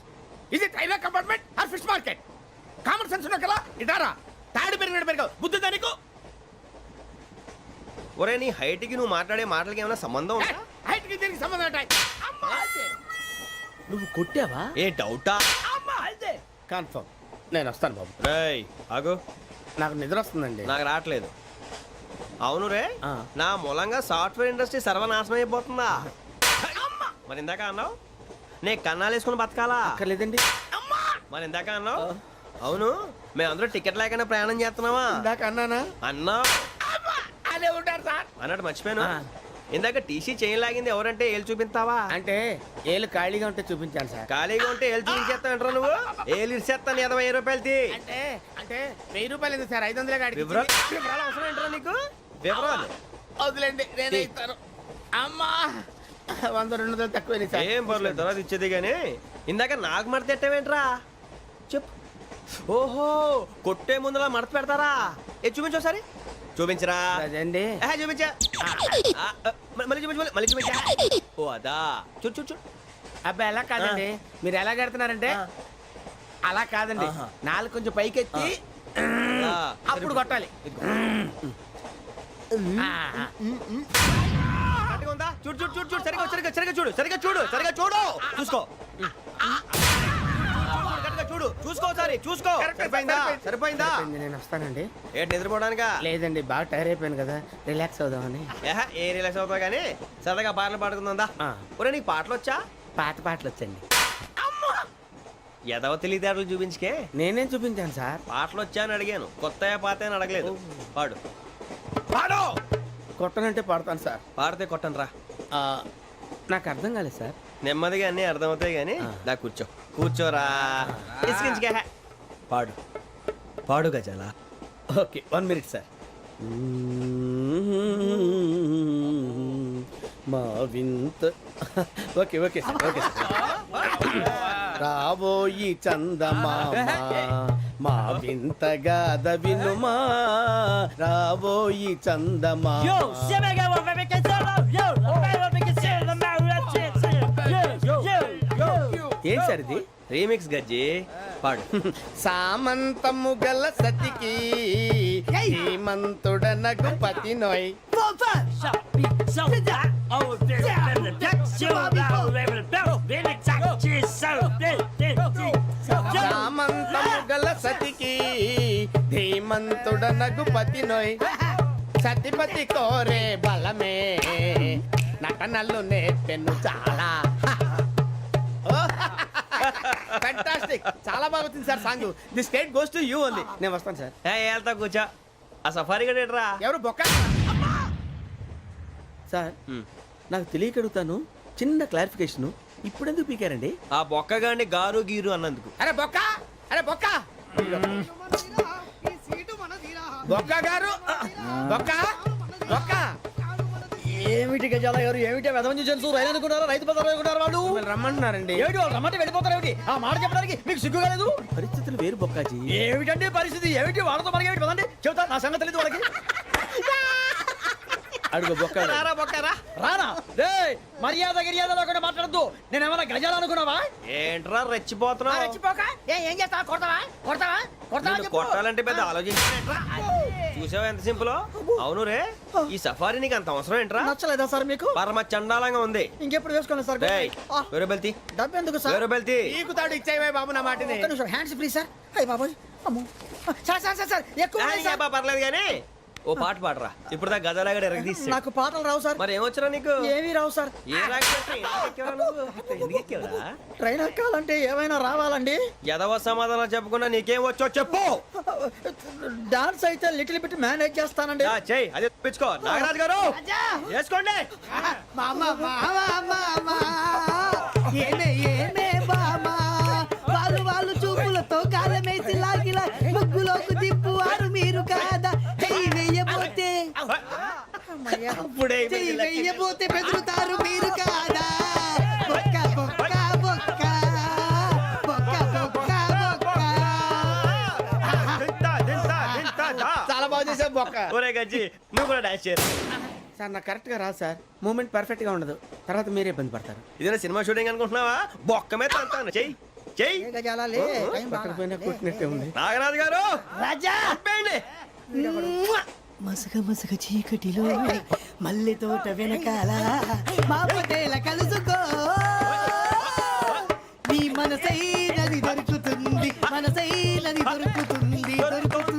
[SPEAKER 6] Is it railway compartment or fish market? Common sense ఉన్న కదా ఇటారా తాడు పెరిగినట్టు పెరగవు బుద్ధి దానికి
[SPEAKER 12] ఒరే నీ హైట్ కి నువ్వు మాట్లాడే మాటలకి ఏమైనా సంబంధం ఉందా
[SPEAKER 6] హైట్ కి దీనికి సంబంధం ఉంటాయి
[SPEAKER 5] నువ్వు కొట్టావా?
[SPEAKER 12] ఏ డౌటా
[SPEAKER 6] కన్ఫర్మ్ నేను వస్తాను బాబు
[SPEAKER 12] రేయ్ ఆగు
[SPEAKER 6] నాకు నిద్ర వస్తుందండి
[SPEAKER 12] నాకు రావట్లేదు అవును రే
[SPEAKER 5] ఆ.
[SPEAKER 12] నా మూలంగా సాఫ్ట్వేర్ ఇండస్ట్రీ సర్వనాశనం అయిపోతుందా మరి ఇందాక అన్నావు నే కన్నాలు వేసుకుని బతకాలా
[SPEAKER 6] అక్కర్లేదండి
[SPEAKER 12] మరి ఇందాక అన్నావు అవును మేమందరూ టికెట్ లేకుండా ప్రయాణం చేస్తున్నావా
[SPEAKER 6] ఇందాక అన్నానా
[SPEAKER 12] అన్నావు
[SPEAKER 6] అదే ఉంటారు సార్
[SPEAKER 12] అన్నట్టు మర్చిపోయాను ఇందాక టీసీ చైన్ లాగింది ఎవరంటే ఏళ్ళు చూపిస్తావా
[SPEAKER 6] అంటే ఏళ్ళు ఖాళీగా ఉంటే చూపించాను సార్
[SPEAKER 12] ఖాళీగా ఉంటే ఏళ్ళు చూపించేస్తావు నువ్వు ఏళ్ళు ఇచ్చేస్తాను 20 రూపాయలు తీ
[SPEAKER 6] అంటే అంటే 1000 రూపాయలు ఎందుకు సార్ 500 కాడికి
[SPEAKER 12] వివరాలు అవసరం ఏంట్రా నీకు వివరాలు
[SPEAKER 6] వదిలేండి నేనే ఇస్తాను అమ్మా 100 200 తక్కువ సార్
[SPEAKER 12] ఏం పర్లేదు తర్వాత ఇచ్చేది కానీ ఇందాక నాకు మడత పెట్టావేంట్రా చెప్పు ఓహో కొట్టే ముందులా మడత పెడతారా ఏ చూపించు ఒకసారి చూపించరా
[SPEAKER 6] అదండి
[SPEAKER 12] చూపించా మళ్ళీ చూపించు మళ్ళీ చూపించా ఓ అదా చూడు చూడు చూడు
[SPEAKER 6] అబ్బాయి ఎలా కాదండి మీరు ఎలా కడుతున్నారంటే అలా కాదండి నాలుగు కొంచెం పైకెత్తి అప్పుడు కొట్టాలి
[SPEAKER 12] కరెక్ట్గా ఉందా చూడు చూడు చూడు చూడు సరిగా సరిగా సరిగా చూడు సరిగా చూడు సరిగా చూడు చూసుకో కరెక్ట్గా చూడు చూసుకో ఒకసారి చూసుకో సరిపోయిందా సరిపోయిందా
[SPEAKER 6] నేను వస్తానండి
[SPEAKER 12] ఏంటి నిద్రపోవడానికా
[SPEAKER 6] లేదండి బాగా టైర్ అయిపోయాను కదా రిలాక్స్ అవుదామని
[SPEAKER 12] ఏ రిలాక్స్ అవుతావు కానీ సరదాగా పాటలు పాడుకుందా ఒరే నీకు పాటలు వచ్చా
[SPEAKER 6] పాత పాటలు వచ్చండి
[SPEAKER 12] ఎదవ తెలివితేటలు చూపించుకే
[SPEAKER 6] నేనేం చూపించాను సార్
[SPEAKER 12] పాటలు వచ్చా అని అడిగాను కొత్త పాత అని అడగలేదు పాడు పాడు
[SPEAKER 6] కొట్టనంటే పడతాను సార్
[SPEAKER 12] పాడితే కొట్టను రా
[SPEAKER 6] నాకు అర్థం కాలేదు సార్
[SPEAKER 12] నెమ్మదిగా అన్నీ అర్థమవుతాయి కానీ దా కూర్చో కూర్చోరా ఇసుకించుకే పాడు పాడు గజాల
[SPEAKER 6] ఓకే 1 మినిట్ సార్ మా వింత okay okay sir okay sir రాబోయి చందమామ మా వింతగా వినుమా రాబోయి చందమామ ఏం సార్ ఇది
[SPEAKER 12] రీమిక్స్ గజ్జి పాడు
[SPEAKER 6] సామంతము గల సతికి హేమంతుడనగు పతి నోయ్ సామంతము గల సతికి ధీమంతుడనగు పతి నోయ్ సతిపతి కోరే బలమే నటనలు నేర్పెను చాలా ఫ్యాంటాస్టిక్ చాలా బాగా వచ్చింది sir song the state goes to you only నేను వస్తాను సార్
[SPEAKER 12] వెళ్తా కూర్చో ఆ సఫారీ గడేట్రా
[SPEAKER 6] ఎవరు బొక్క సార్ నాకు తెలియక అడుగుతాను చిన్న క్లారిఫికేషన్ ఇప్పుడు ఎందుకు పీకారండి
[SPEAKER 12] ఆ బొక్క గాని గారు గీరు అన్నందుకు
[SPEAKER 6] అరే బొక్క అరే బొక్క బొక్క గారు బొక్క బొక్క
[SPEAKER 5] ఏమిటి గజాల గారు ఏమిటి వెదవం చూసాను రైలు అనుకున్నారా రైతు బజార్ అనుకున్నారు వాళ్ళు
[SPEAKER 6] రమ్మంటున్నారండి
[SPEAKER 5] ఏమిటి వాళ్ళు రమ్మంటే వెళ్ళిపోతారు ఏమిటి ఆ మాట చెప్పడానికి మీకు సిగ్గు కాలేదు
[SPEAKER 6] పరిస్థితులు వేరు బొక్కాజీ
[SPEAKER 5] ఏమిటండి పరిస్థితి ఏమిటి వాళ్ళతో మనకి ఏమిటి పదండి చెబుతా నా సంగతి తెలియదు వాళ్ళకి
[SPEAKER 6] అడుగు బొక్క
[SPEAKER 12] రారా బొక్కరా
[SPEAKER 5] రానా రే మర్యాద గిర్యాద లేకుండా మాట్లాడద్దు నేను ఏమైనా గజాలు అనుకున్నావా
[SPEAKER 12] ఏంట్రా రెచ్చిపోతున్నావు
[SPEAKER 5] ఏం చేస్తావా కొడతావా కొడతావా
[SPEAKER 12] నిన్ను కొట్టాలంటే పెద్ద ఆలోచించారా చూసావా ఎంత సింపుల్ అవును రే ఈ సఫారీ నీకు అంత అవసరం ఏంట్రా
[SPEAKER 5] నచ్చలేదా సార్ మీకు
[SPEAKER 12] పరమ చండాలంగా ఉంది
[SPEAKER 5] ఇంకెప్పుడు వేసుకోండి సార్
[SPEAKER 12] వేరే బెల్తి
[SPEAKER 5] డబ్బు ఎందుకు సార్
[SPEAKER 12] వేరే బెల్తి
[SPEAKER 6] నీకు తాడు ఇచ్చాయి బాబు నా మాటని
[SPEAKER 5] హ్యాండ్స్ ఫ్రీ సార్ అయ్యి బాబోయ్ అమ్మో సార్ సార్ సార్ సార్ ఎక్కువ ఉన్నాయి సార్.
[SPEAKER 12] పర్లేదు కానీ ఓ పాట పాడరా ఇప్పుడు దా గదలాగడ ఎరగదీసి
[SPEAKER 8] నాకు పాటలు రావు సార్.
[SPEAKER 12] మరి ఏమొచ్చరా నీకు?
[SPEAKER 8] ఏమీ రావు సార్.
[SPEAKER 12] ఏ ఎందుకు ఎక్కేవరా?
[SPEAKER 8] ట్రైన్ ఎక్కాలంటే ఏమైనా రావాలండి.
[SPEAKER 12] ఎదవ సమాధానం చెప్పకుండా నీకేం వచ్చో చెప్పు.
[SPEAKER 8] డాన్స్ అయితే లిటిల్ బిట్ మేనేజ్ చేస్తానండి.
[SPEAKER 12] చెయ్యి అదే తెప్పించుకో. నాగరాజు గారు వేసుకోండి.
[SPEAKER 8] ఏమే ఏమే బామా వాళ్ళు చూపులతో కాలమేసి లాగిలా ముగ్గులోకి తిప్పువారు మీరు కాదా? చెయ్యి వెయ్యబోతే చెయ్యి వెయ్యబోతే బెదురుతారు మీరు కాదా? బొక్క బొక్క బొక్క బొక్క బొక్క బొక్క.
[SPEAKER 6] చాలా బాగా చేసావు బొక్క.
[SPEAKER 12] ఒరే గజ్జి నువ్వు కూడా డాన్స్ చేయరు.
[SPEAKER 6] సార్ నాకు కరెక్ట్ గా రాదు సార్. మూమెంట్ పర్ఫెక్ట్ గా ఉండదు, తర్వాత మీరే ఇబ్బంది పడతారు.
[SPEAKER 12] ఇదేనా సినిమా షూటింగ్ అనుకుంటున్నావా? బొక్క మీద అంటాను. చెయ్యి చెయ్యి.
[SPEAKER 6] పక్కన కొట్టినట్టే ఉంది.
[SPEAKER 12] నాగరాజు గారు
[SPEAKER 8] రాజా
[SPEAKER 12] చెప్పండి.
[SPEAKER 8] మసగ మసగ చీకటిలో మల్లె తోట వెనకాల మా పటేల కలుసుకో నీ మనసైనది దొరుకుతుంది, మనసైనది దొరుకుతుంది, దొరుకుతుంది.